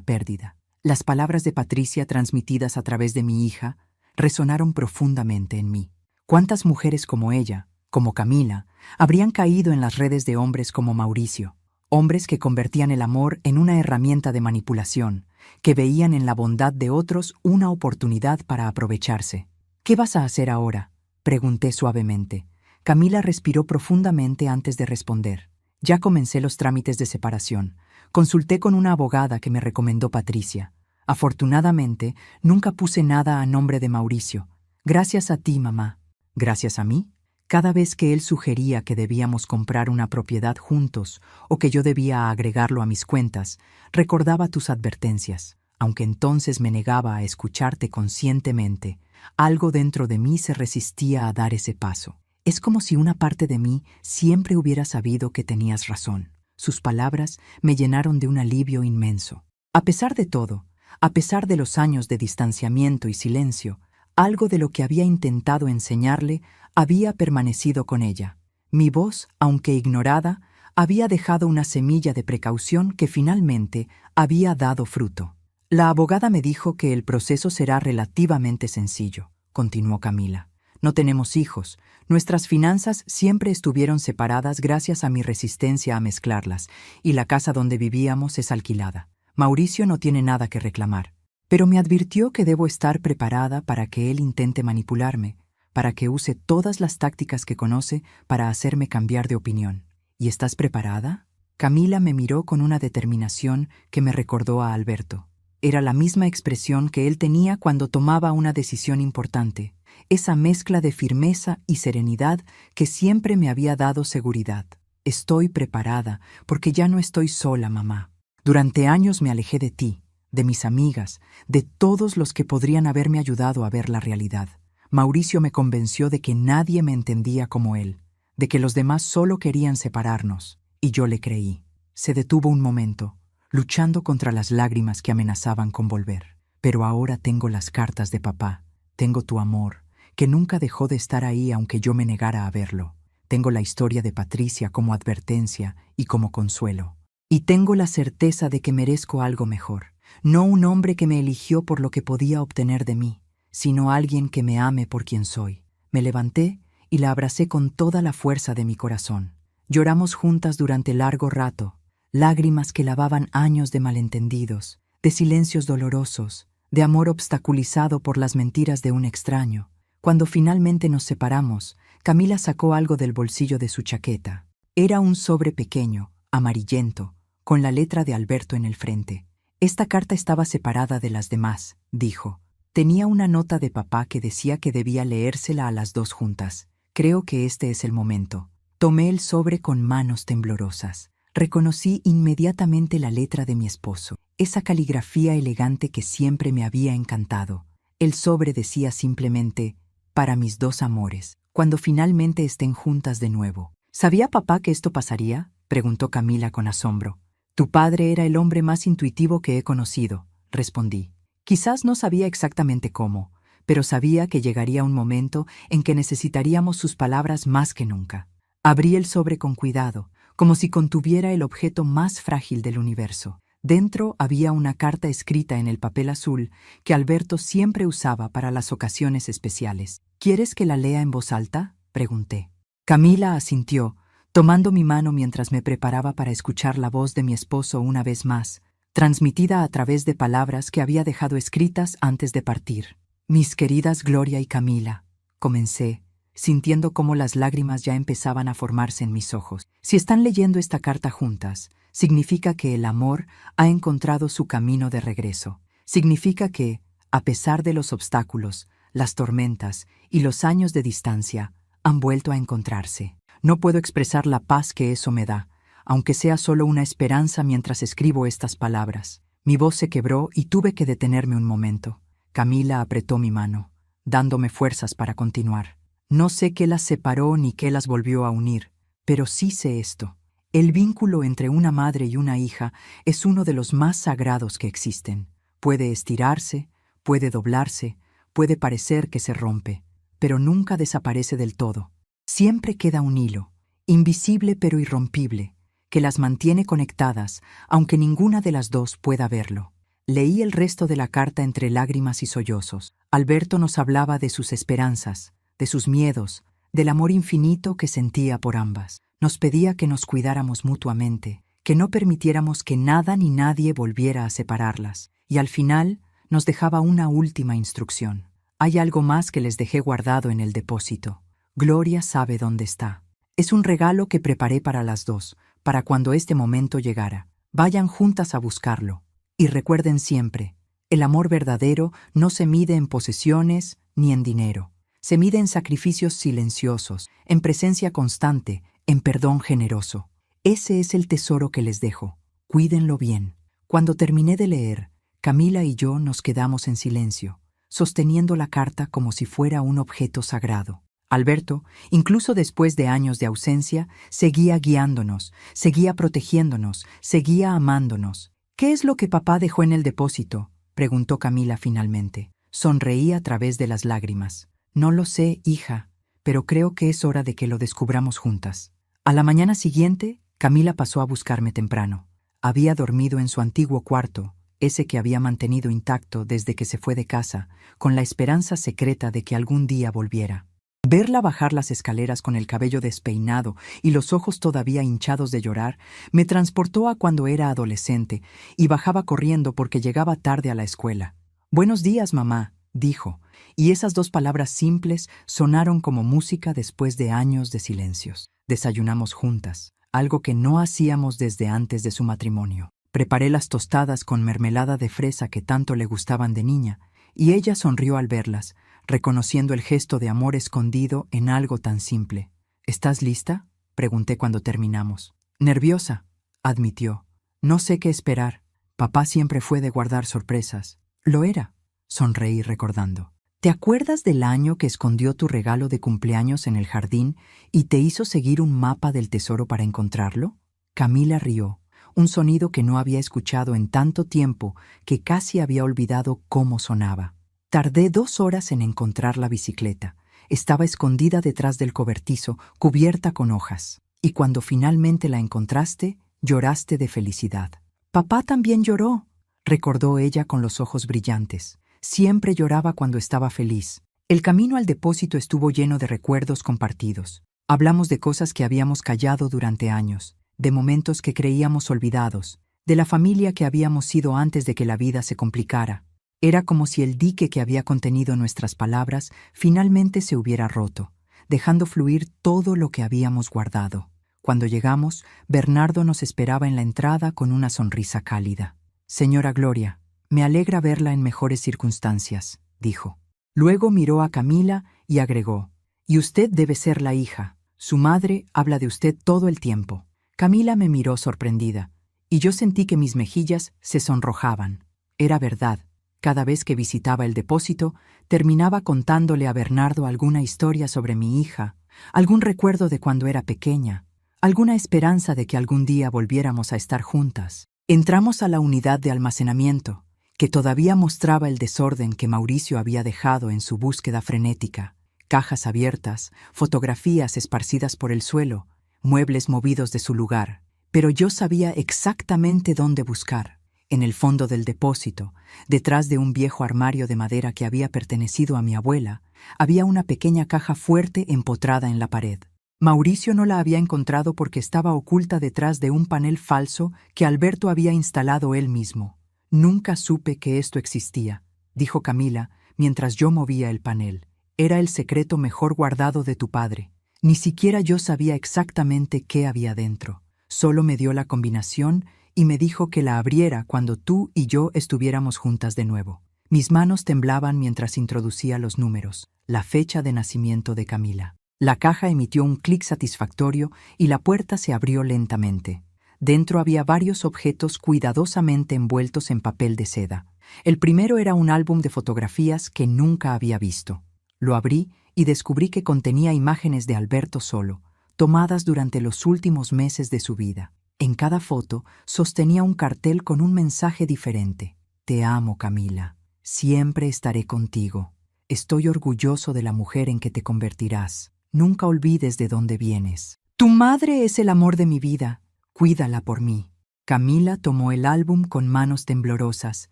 pérdida. Las palabras de Patricia transmitidas a través de mi hija resonaron profundamente en mí. ¿Cuántas mujeres como ella, como Camila, habrían caído en las redes de hombres como Mauricio? Hombres que convertían el amor en una herramienta de manipulación, que veían en la bondad de otros una oportunidad para aprovecharse. ¿Qué vas a hacer ahora?, pregunté suavemente. Camila respiró profundamente antes de responder. Ya comencé los trámites de separación. Consulté con una abogada que me recomendó Patricia. Afortunadamente, nunca puse nada a nombre de Mauricio. Gracias a ti, mamá. ¿Gracias a mí? Cada vez que él sugería que debíamos comprar una propiedad juntos o que yo debía agregarlo a mis cuentas, recordaba tus advertencias. Aunque entonces me negaba a escucharte conscientemente, algo dentro de mí se resistía a dar ese paso. Es como si una parte de mí siempre hubiera sabido que tenías razón. Sus palabras me llenaron de un alivio inmenso. A pesar de todo, a pesar de los años de distanciamiento y silencio, algo de lo que había intentado enseñarle había permanecido con ella. Mi voz, aunque ignorada, había dejado una semilla de precaución que finalmente había dado fruto. La abogada me dijo que el proceso será relativamente sencillo, continuó Camila. No tenemos hijos. Nuestras finanzas siempre estuvieron separadas gracias a mi resistencia a mezclarlas, y la casa donde vivíamos es alquilada. Mauricio no tiene nada que reclamar, pero me advirtió que debo estar preparada para que él intente manipularme, para que use todas las tácticas que conoce para hacerme cambiar de opinión. ¿Y estás preparada? Camila me miró con una determinación que me recordó a Alberto. Era la misma expresión que él tenía cuando tomaba una decisión importante, esa mezcla de firmeza y serenidad que siempre me había dado seguridad. Estoy preparada, porque ya no estoy sola, mamá. Durante años me alejé de ti, de mis amigas, de todos los que podrían haberme ayudado a ver la realidad. Mauricio me convenció de que nadie me entendía como él, de que los demás solo querían separarnos, y yo le creí. Se detuvo un momento, luchando contra las lágrimas que amenazaban con volver. Pero ahora tengo las cartas de papá, tengo tu amor, que nunca dejó de estar ahí aunque yo me negara a verlo. Tengo la historia de Patricia como advertencia y como consuelo. Y tengo la certeza de que merezco algo mejor, no un hombre que me eligió por lo que podía obtener de mí, sino alguien que me ame por quien soy. Me levanté y la abracé con toda la fuerza de mi corazón. Lloramos juntas durante largo rato, lágrimas que lavaban años de malentendidos, de silencios dolorosos, de amor obstaculizado por las mentiras de un extraño. Cuando finalmente nos separamos, Camila sacó algo del bolsillo de su chaqueta. Era un sobre pequeño, amarillento, con la letra de Alberto en el frente. Esta carta estaba separada de las demás, dijo. Tenía una nota de papá que decía que debía leérsela a las dos juntas. Creo que este es el momento. Tomé el sobre con manos temblorosas. Reconocí inmediatamente la letra de mi esposo, esa caligrafía elegante que siempre me había encantado. El sobre decía simplemente, para mis dos amores, cuando finalmente estén juntas de nuevo. ¿Sabía papá que esto pasaría?, preguntó Camila con asombro. Tu padre era el hombre más intuitivo que he conocido, respondí. Quizás no sabía exactamente cómo, pero sabía que llegaría un momento en que necesitaríamos sus palabras más que nunca. Abrí el sobre con cuidado, como si contuviera el objeto más frágil del universo. Dentro había una carta escrita en el papel azul que Alberto siempre usaba para las ocasiones especiales. ¿Quieres que la lea en voz alta?, pregunté. Camila asintió, tomando mi mano mientras me preparaba para escuchar la voz de mi esposo una vez más, transmitida a través de palabras que había dejado escritas antes de partir. Mis queridas Gloria y Camila, comencé, sintiendo cómo las lágrimas ya empezaban a formarse en mis ojos. Si están leyendo esta carta juntas, significa que el amor ha encontrado su camino de regreso. Significa que, a pesar de los obstáculos, las tormentas y los años de distancia, han vuelto a encontrarse. No puedo expresar la paz que eso me da, aunque sea solo una esperanza mientras escribo estas palabras. Mi voz se quebró y tuve que detenerme un momento. Camila apretó mi mano, dándome fuerzas para continuar. No sé qué las separó ni qué las volvió a unir, pero sí sé esto. El vínculo entre una madre y una hija es uno de los más sagrados que existen. Puede estirarse, puede doblarse, puede parecer que se rompe, pero nunca desaparece del todo. Siempre queda un hilo, invisible pero irrompible, que las mantiene conectadas, aunque ninguna de las dos pueda verlo. Leí el resto de la carta entre lágrimas y sollozos. Alberto nos hablaba de sus esperanzas, de sus miedos, del amor infinito que sentía por ambas. Nos pedía que nos cuidáramos mutuamente, que no permitiéramos que nada ni nadie volviera a separarlas. Y al final nos dejaba una última instrucción. Hay algo más que les dejé guardado en el depósito. Gloria sabe dónde está. Es un regalo que preparé para las dos, para cuando este momento llegara. Vayan juntas a buscarlo. Y recuerden siempre, el amor verdadero no se mide en posesiones ni en dinero. Se mide en sacrificios silenciosos, en presencia constante, en perdón generoso. Ese es el tesoro que les dejo. Cuídenlo bien. Cuando terminé de leer, Camila y yo nos quedamos en silencio, sosteniendo la carta como si fuera un objeto sagrado. Alberto, incluso después de años de ausencia, seguía guiándonos, seguía protegiéndonos, seguía amándonos. «¿Qué es lo que papá dejó en el depósito?», preguntó Camila finalmente. Sonreí a través de las lágrimas. «No lo sé, hija, pero creo que es hora de que lo descubramos juntas». A la mañana siguiente, Camila pasó a buscarme temprano. Había dormido en su antiguo cuarto, ese que había mantenido intacto desde que se fue de casa, con la esperanza secreta de que algún día volviera. Verla bajar las escaleras con el cabello despeinado y los ojos todavía hinchados de llorar me transportó a cuando era adolescente y bajaba corriendo porque llegaba tarde a la escuela. «Buenos días, mamá», dijo, y esas dos palabras simples sonaron como música después de años de silencios. Desayunamos juntas, algo que no hacíamos desde antes de su matrimonio. Preparé las tostadas con mermelada de fresa que tanto le gustaban de niña, y ella sonrió al verlas, reconociendo el gesto de amor escondido en algo tan simple. «¿Estás lista?», pregunté cuando terminamos. «Nerviosa», admitió. «No sé qué esperar. Papá siempre fue de guardar sorpresas». «Lo era», sonreí recordando. «¿Te acuerdas del año que escondió tu regalo de cumpleaños en el jardín y te hizo seguir un mapa del tesoro para encontrarlo?» Camila rió, un sonido que no había escuchado en tanto tiempo que casi había olvidado cómo sonaba. Tardé 2 horas en encontrar la bicicleta. Estaba escondida detrás del cobertizo, cubierta con hojas. Y cuando finalmente la encontraste, lloraste de felicidad. «Papá también lloró», recordó ella con los ojos brillantes. Siempre lloraba cuando estaba feliz. El camino al depósito estuvo lleno de recuerdos compartidos. Hablamos de cosas que habíamos callado durante años, de momentos que creíamos olvidados, de la familia que habíamos sido antes de que la vida se complicara. Era como si el dique que había contenido nuestras palabras finalmente se hubiera roto, dejando fluir todo lo que habíamos guardado. Cuando llegamos, Bernardo nos esperaba en la entrada con una sonrisa cálida. «Señora Gloria, me alegra verla en mejores circunstancias», dijo. Luego miró a Camila y agregó: «Y usted debe ser la hija. Su madre habla de usted todo el tiempo». Camila me miró sorprendida, y yo sentí que mis mejillas se sonrojaban. Era verdad. Cada vez que visitaba el depósito, terminaba contándole a Bernardo alguna historia sobre mi hija, algún recuerdo de cuando era pequeña, alguna esperanza de que algún día volviéramos a estar juntas. Entramos a la unidad de almacenamiento, que todavía mostraba el desorden que Mauricio había dejado en su búsqueda frenética. Cajas abiertas, fotografías esparcidas por el suelo, muebles movidos de su lugar. Pero yo sabía exactamente dónde buscar. En el fondo del depósito, detrás de un viejo armario de madera que había pertenecido a mi abuela, había una pequeña caja fuerte empotrada en la pared. Mauricio no la había encontrado porque estaba oculta detrás de un panel falso que Alberto había instalado él mismo. «Nunca supe que esto existía», dijo Camila mientras yo movía el panel. «Era el secreto mejor guardado de tu padre. Ni siquiera yo sabía exactamente qué había dentro. Solo me dio la combinación y me dijo que la abriera cuando tú y yo estuviéramos juntas de nuevo». Mis manos temblaban mientras introducía los números, la fecha de nacimiento de Camila. La caja emitió un clic satisfactorio y la puerta se abrió lentamente. Dentro había varios objetos cuidadosamente envueltos en papel de seda. El primero era un álbum de fotografías que nunca había visto. Lo abrí y descubrí que contenía imágenes de Alberto solo, tomadas durante los últimos meses de su vida. En cada foto sostenía un cartel con un mensaje diferente. «Te amo, Camila. Siempre estaré contigo. Estoy orgulloso de la mujer en que te convertirás. Nunca olvides de dónde vienes. Tu madre es el amor de mi vida. Cuídala por mí. Camila tomó el álbum con manos temblorosas,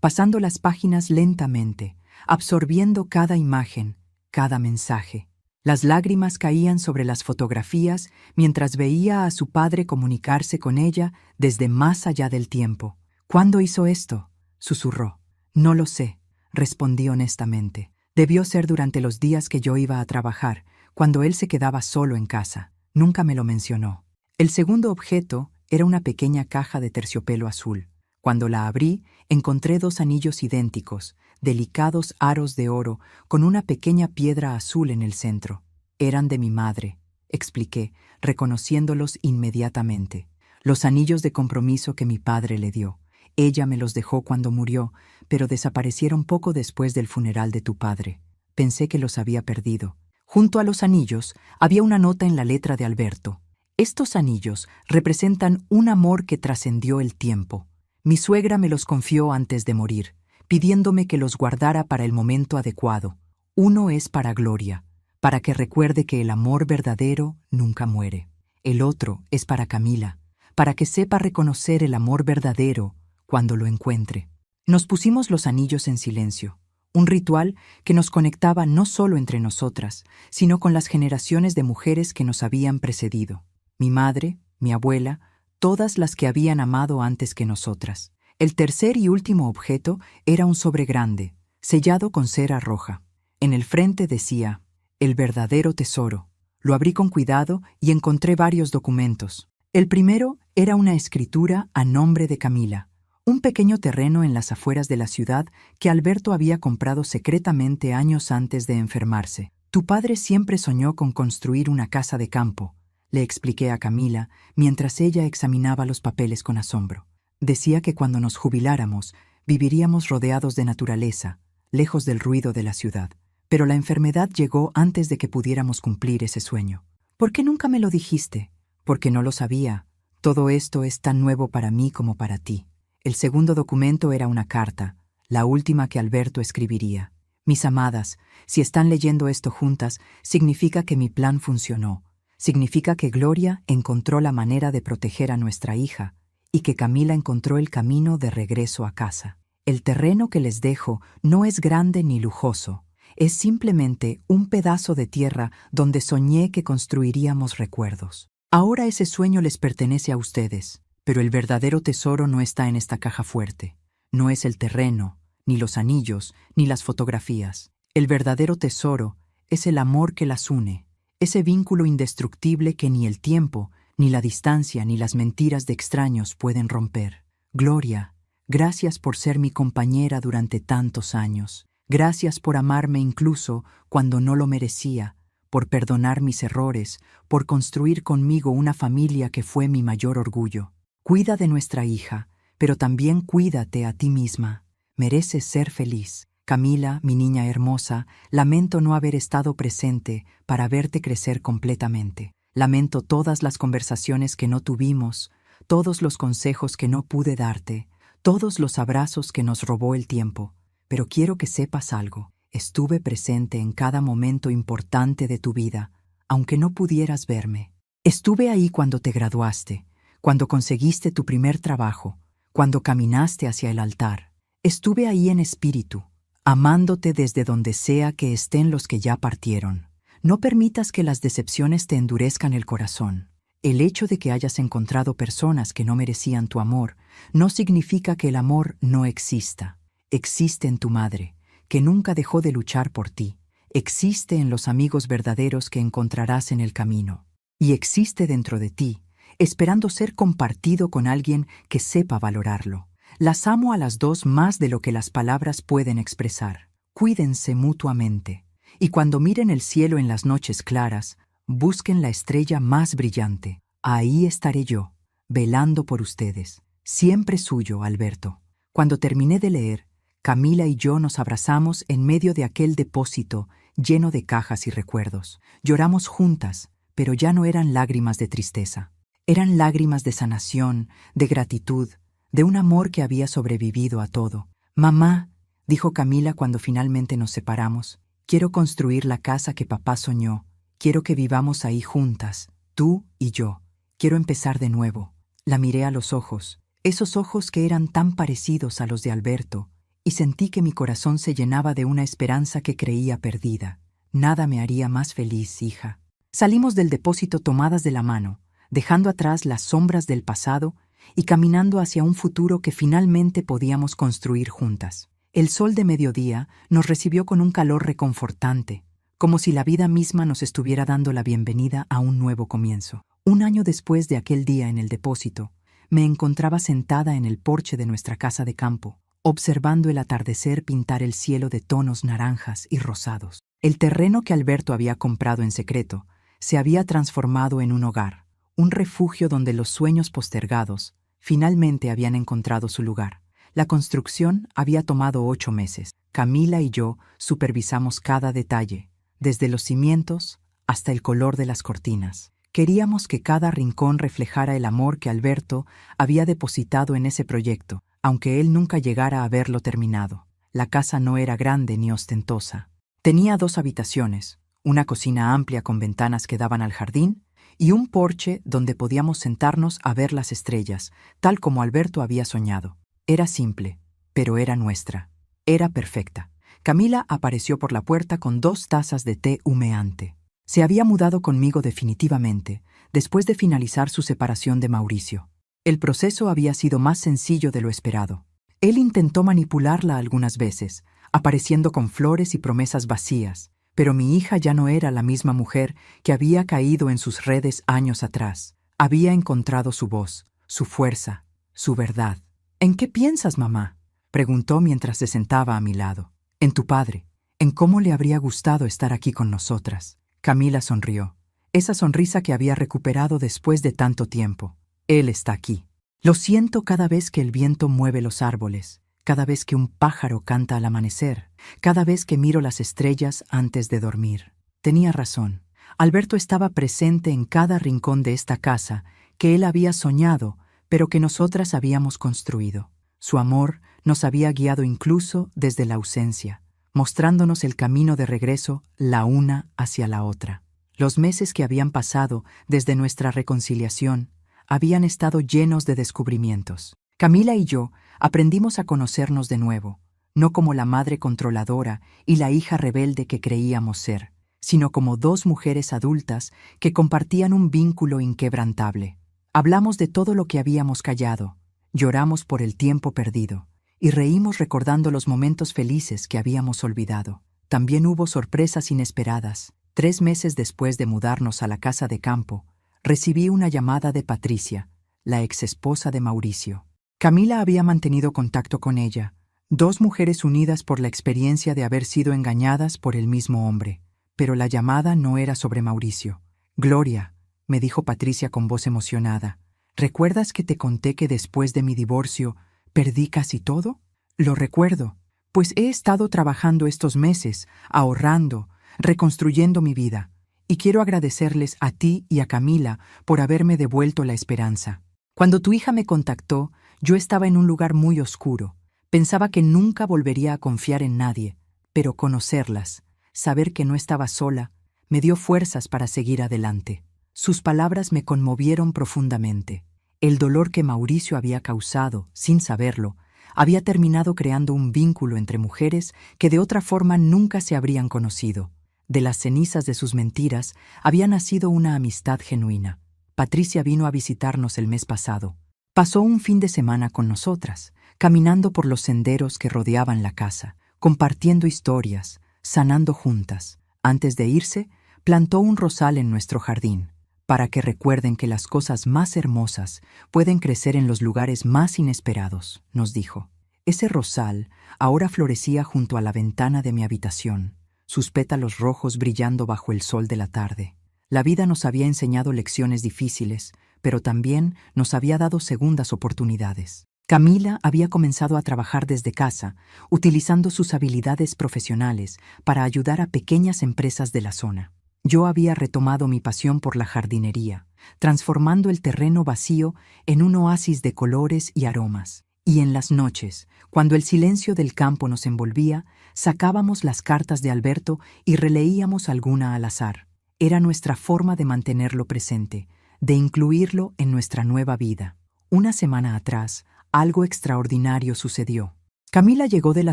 pasando las páginas lentamente, absorbiendo cada imagen, cada mensaje. Las lágrimas caían sobre las fotografías mientras veía a su padre comunicarse con ella desde más allá del tiempo. ¿Cuándo hizo esto?, susurró. No lo sé, respondí honestamente. Debió ser durante los días que yo iba a trabajar, cuando él se quedaba solo en casa. Nunca me lo mencionó. El segundo objeto era una pequeña caja de terciopelo azul. Cuando la abrí, encontré 2 anillos idénticos, delicados aros de oro, con una pequeña piedra azul en el centro. Eran de mi madre, expliqué, reconociéndolos inmediatamente. Los anillos de compromiso que mi padre le dio. Ella me los dejó cuando murió, pero desaparecieron poco después del funeral de tu padre. Pensé que los había perdido. Junto a los anillos había una nota en la letra de Alberto. Estos anillos representan un amor que trascendió el tiempo. Mi suegra me los confió antes de morir, pidiéndome que los guardara para el momento adecuado. Uno es para Gloria, para que recuerde que el amor verdadero nunca muere. El otro es para Camila, para que sepa reconocer el amor verdadero cuando lo encuentre. Nos pusimos los anillos en silencio, un ritual que nos conectaba no solo entre nosotras, sino con las generaciones de mujeres que nos habían precedido. Mi madre, mi abuela, todas las que habían amado antes que nosotras. El tercer y último objeto era un sobre grande, sellado con cera roja. En el frente decía, «El verdadero tesoro». Lo abrí con cuidado y encontré varios documentos. El primero era una escritura a nombre de Camila, un pequeño terreno en las afueras de la ciudad que Alberto había comprado secretamente años antes de enfermarse. Tu padre siempre soñó con construir una casa de campo, le expliqué a Camila mientras ella examinaba los papeles con asombro. Decía que cuando nos jubiláramos, viviríamos rodeados de naturaleza, lejos del ruido de la ciudad. Pero la enfermedad llegó antes de que pudiéramos cumplir ese sueño. ¿Por qué nunca me lo dijiste? Porque no lo sabía. Todo esto es tan nuevo para mí como para ti. El segundo documento era una carta, la última que Alberto escribiría. Mis amadas, si están leyendo esto juntas, significa que mi plan funcionó. Significa que Gloria encontró la manera de proteger a nuestra hija y que Camila encontró el camino de regreso a casa. El terreno que les dejo no es grande ni lujoso. Es simplemente un pedazo de tierra donde soñé que construiríamos recuerdos. Ahora ese sueño les pertenece a ustedes, pero el verdadero tesoro no está en esta caja fuerte. No es el terreno, ni los anillos, ni las fotografías. El verdadero tesoro es el amor que las une, ese vínculo indestructible que ni el tiempo, ni la distancia, ni las mentiras de extraños pueden romper. Gloria, gracias por ser mi compañera durante tantos años. Gracias por amarme incluso cuando no lo merecía, por perdonar mis errores, por construir conmigo una familia que fue mi mayor orgullo. Cuida de nuestra hija, pero también cuídate a ti misma. Mereces ser feliz. Camila, mi niña hermosa, lamento no haber estado presente para verte crecer completamente. Lamento todas las conversaciones que no tuvimos, todos los consejos que no pude darte, todos los abrazos que nos robó el tiempo. Pero quiero que sepas algo. Estuve presente en cada momento importante de tu vida, aunque no pudieras verme. Estuve ahí cuando te graduaste, cuando conseguiste tu primer trabajo, cuando caminaste hacia el altar. Estuve ahí en espíritu, amándote desde donde sea que estén los que ya partieron. No permitas que las decepciones te endurezcan el corazón. El hecho de que hayas encontrado personas que no merecían tu amor no significa que el amor no exista. Existe en tu madre, que nunca dejó de luchar por ti. Existe en los amigos verdaderos que encontrarás en el camino. Y existe dentro de ti, esperando ser compartido con alguien que sepa valorarlo. Las amo a las dos más de lo que las palabras pueden expresar. Cuídense mutuamente. Y cuando miren el cielo en las noches claras, busquen la estrella más brillante. Ahí estaré yo, velando por ustedes. Siempre suyo, Alberto. Cuando terminé de leer, Camila y yo nos abrazamos en medio de aquel depósito lleno de cajas y recuerdos. Lloramos juntas, pero ya no eran lágrimas de tristeza. Eran lágrimas de sanación, de gratitud, de un amor que había sobrevivido a todo. «Mamá», dijo Camila cuando finalmente nos separamos, «quiero construir la casa que papá soñó. Quiero que vivamos ahí juntas, tú y yo. Quiero empezar de nuevo. La miré a los ojos, esos ojos que eran tan parecidos a los de Alberto, y sentí que mi corazón se llenaba de una esperanza que creía perdida. Nada me haría más feliz, hija. Salimos del depósito tomadas de la mano, dejando atrás las sombras del pasado y caminando hacia un futuro que finalmente podíamos construir juntas. El sol de mediodía nos recibió con un calor reconfortante, como si la vida misma nos estuviera dando la bienvenida a un nuevo comienzo. Un año después de aquel día en el depósito, me encontraba sentada en el porche de nuestra casa de campo, observando el atardecer pintar el cielo de tonos naranjas y rosados. El terreno que Alberto había comprado en secreto se había transformado en un hogar, un refugio donde los sueños postergados finalmente habían encontrado su lugar. La construcción había tomado 8 meses. Camila y yo supervisamos cada detalle, desde los cimientos hasta el color de las cortinas. Queríamos que cada rincón reflejara el amor que Alberto había depositado en ese proyecto, aunque él nunca llegara a verlo terminado. La casa no era grande ni ostentosa. Tenía 2 habitaciones, una cocina amplia con ventanas que daban al jardín y un porche donde podíamos sentarnos a ver las estrellas, tal como Alberto había soñado. Era simple, pero era nuestra. Era perfecta. Camila apareció por la puerta con 2 tazas de té humeante. Se había mudado conmigo definitivamente, después de finalizar su separación de Mauricio. El proceso había sido más sencillo de lo esperado. Él intentó manipularla algunas veces, apareciendo con flores y promesas vacías, pero mi hija ya no era la misma mujer que había caído en sus redes años atrás. Había encontrado su voz, su fuerza, su verdad. ¿En qué piensas, mamá?, preguntó mientras se sentaba a mi lado. En tu padre, en cómo le habría gustado estar aquí con nosotras. Camila sonrió, esa sonrisa que había recuperado después de tanto tiempo. Él está aquí. Lo siento cada vez que el viento mueve los árboles, cada vez que un pájaro canta al amanecer, cada vez que miro las estrellas antes de dormir. Tenía razón. Alberto estaba presente en cada rincón de esta casa que él había soñado, pero que nosotras habíamos construido. Su amor nos había guiado incluso desde la ausencia, mostrándonos el camino de regreso la una hacia la otra. Los meses que habían pasado desde nuestra reconciliación habían estado llenos de descubrimientos. Camila y yo aprendimos a conocernos de nuevo, no como la madre controladora y la hija rebelde que creíamos ser, sino como 2 mujeres adultas que compartían un vínculo inquebrantable. Hablamos de todo lo que habíamos callado, lloramos por el tiempo perdido y reímos recordando los momentos felices que habíamos olvidado. También hubo sorpresas inesperadas. 3 meses después de mudarnos a la casa de campo, recibí una llamada de Patricia, la exesposa de Mauricio. Camila había mantenido contacto con ella, 2 mujeres unidas por la experiencia de haber sido engañadas por el mismo hombre. Pero la llamada no era sobre Mauricio. Gloria, me dijo Patricia con voz emocionada, ¿recuerdas que te conté que después de mi divorcio perdí casi todo? Lo recuerdo, pues he estado trabajando estos meses, ahorrando, reconstruyendo mi vida, y quiero agradecerles a ti y a Camila por haberme devuelto la esperanza. Cuando tu hija me contactó, yo estaba en un lugar muy oscuro. Pensaba que nunca volvería a confiar en nadie, pero conocerlas, saber que no estaba sola, me dio fuerzas para seguir adelante. Sus palabras me conmovieron profundamente. El dolor que Mauricio había causado, sin saberlo, había terminado creando un vínculo entre mujeres que de otra forma nunca se habrían conocido. De las cenizas de sus mentiras había nacido una amistad genuina. Patricia vino a visitarnos el mes pasado. Pasó un fin de semana con nosotras, caminando por los senderos que rodeaban la casa, compartiendo historias, sanando juntas. Antes de irse, plantó un rosal en nuestro jardín, para que recuerden que las cosas más hermosas pueden crecer en los lugares más inesperados, nos dijo. Ese rosal ahora florecía junto a la ventana de mi habitación, sus pétalos rojos brillando bajo el sol de la tarde. La vida nos había enseñado lecciones difíciles, pero también nos había dado segundas oportunidades. Camila había comenzado a trabajar desde casa, utilizando sus habilidades profesionales para ayudar a pequeñas empresas de la zona. Yo había retomado mi pasión por la jardinería, transformando el terreno vacío en un oasis de colores y aromas. Y en las noches, cuando el silencio del campo nos envolvía, sacábamos las cartas de Alberto y releíamos alguna al azar. Era nuestra forma de mantenerlo presente, de incluirlo en nuestra nueva vida. Una semana atrás, algo extraordinario sucedió. Camila llegó de la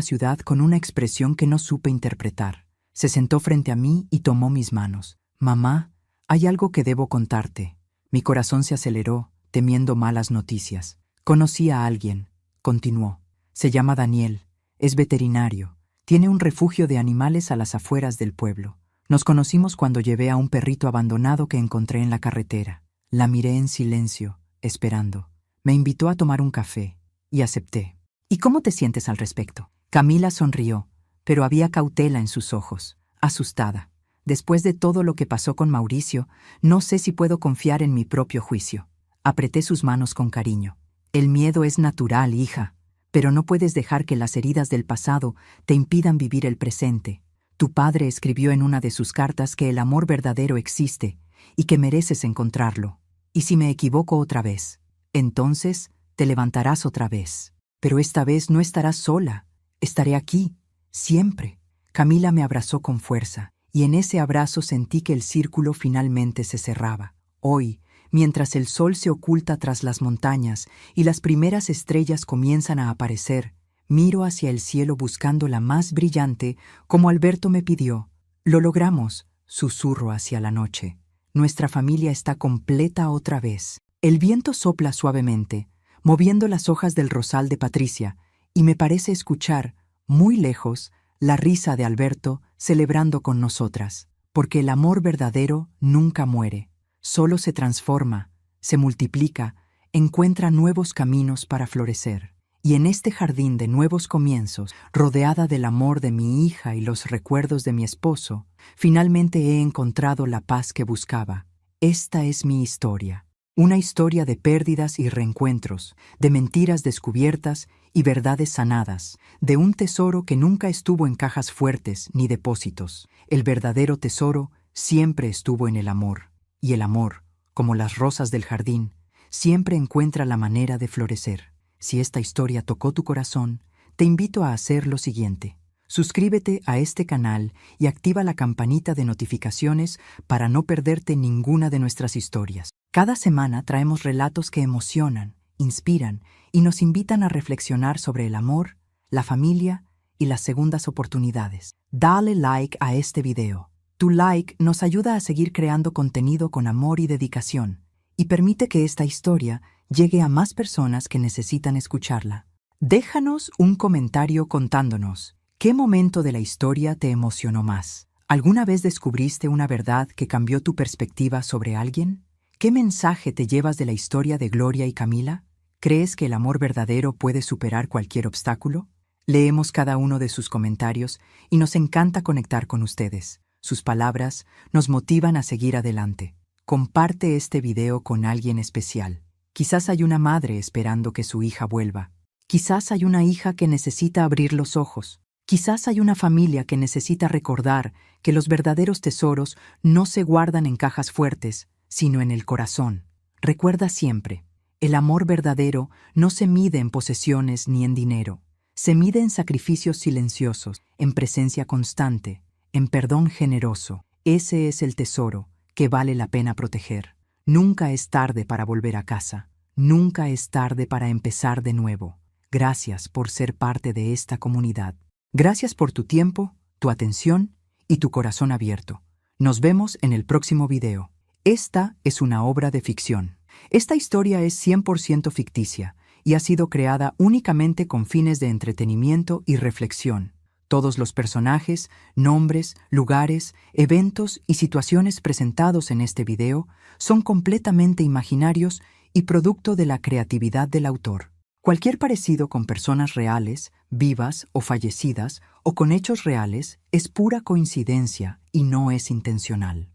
ciudad con una expresión que no supe interpretar. Se sentó frente a mí y tomó mis manos. «Mamá, hay algo que debo contarte». Mi corazón se aceleró, temiendo malas noticias. «Conocí a alguien», continuó. «Se llama Daniel, es veterinario. Tiene un refugio de animales a las afueras del pueblo. Nos conocimos cuando llevé a un perrito abandonado que encontré en la carretera. La miré en silencio, esperando. Me invitó a tomar un café, y acepté». «¿Y cómo te sientes al respecto?». Camila sonrió, pero había cautela en sus ojos, asustada. «Después de todo lo que pasó con Mauricio, no sé si puedo confiar en mi propio juicio». Apreté sus manos con cariño. «El miedo es natural, hija, pero no puedes dejar que las heridas del pasado te impidan vivir el presente. Tu padre escribió en una de sus cartas que el amor verdadero existe y que mereces encontrarlo. Y si me equivoco otra vez, entonces te levantarás otra vez. Pero esta vez no estarás sola. Estaré aquí, siempre». Camila me abrazó con fuerza, y en ese abrazo sentí que el círculo finalmente se cerraba. Hoy, mientras el sol se oculta tras las montañas y las primeras estrellas comienzan a aparecer, miro hacia el cielo buscando la más brillante, como Alberto me pidió. «Lo logramos», susurro hacia la noche. «Nuestra familia está completa otra vez». El viento sopla suavemente, moviendo las hojas del rosal de Patricia, y me parece escuchar, muy lejos, la risa de Alberto celebrando con nosotras, porque el amor verdadero nunca muere, solo se transforma, se multiplica, encuentra nuevos caminos para florecer. Y en este jardín de nuevos comienzos, rodeada del amor de mi hija y los recuerdos de mi esposo, finalmente he encontrado la paz que buscaba. Esta es mi historia. Una historia de pérdidas y reencuentros, de mentiras descubiertas y verdades sanadas, de un tesoro que nunca estuvo en cajas fuertes ni depósitos. El verdadero tesoro siempre estuvo en el amor, y el amor, como las rosas del jardín, siempre encuentra la manera de florecer. Si esta historia tocó tu corazón, te invito a hacer lo siguiente. Suscríbete a este canal y activa la campanita de notificaciones para no perderte ninguna de nuestras historias. Cada semana traemos relatos que emocionan, inspiran y nos invitan a reflexionar sobre el amor, la familia y las segundas oportunidades. Dale like a este video. Tu like nos ayuda a seguir creando contenido con amor y dedicación y permite que esta historia llegue a más personas que necesitan escucharla. Déjanos un comentario contándonos ¿qué momento de la historia te emocionó más? ¿Alguna vez descubriste una verdad que cambió tu perspectiva sobre alguien? ¿Qué mensaje te llevas de la historia de Gloria y Camila? ¿Crees que el amor verdadero puede superar cualquier obstáculo? Leemos cada uno de sus comentarios y nos encanta conectar con ustedes. Sus palabras nos motivan a seguir adelante. Comparte este video con alguien especial. Quizás hay una madre esperando que su hija vuelva. Quizás hay una hija que necesita abrir los ojos. Quizás hay una familia que necesita recordar que los verdaderos tesoros no se guardan en cajas fuertes, sino en el corazón. Recuerda siempre, el amor verdadero no se mide en posesiones ni en dinero. Se mide en sacrificios silenciosos, en presencia constante, en perdón generoso. Ese es el tesoro que vale la pena proteger. Nunca es tarde para volver a casa. Nunca es tarde para empezar de nuevo. Gracias por ser parte de esta comunidad. Gracias por tu tiempo, tu atención y tu corazón abierto. Nos vemos en el próximo video. Esta es una obra de ficción. Esta historia es 100% ficticia y ha sido creada únicamente con fines de entretenimiento y reflexión. Todos los personajes, nombres, lugares, eventos y situaciones presentados en este video son completamente imaginarios y producto de la creatividad del autor. Cualquier parecido con personas reales, vivas o fallecidas, o con hechos reales, es pura coincidencia y no es intencional.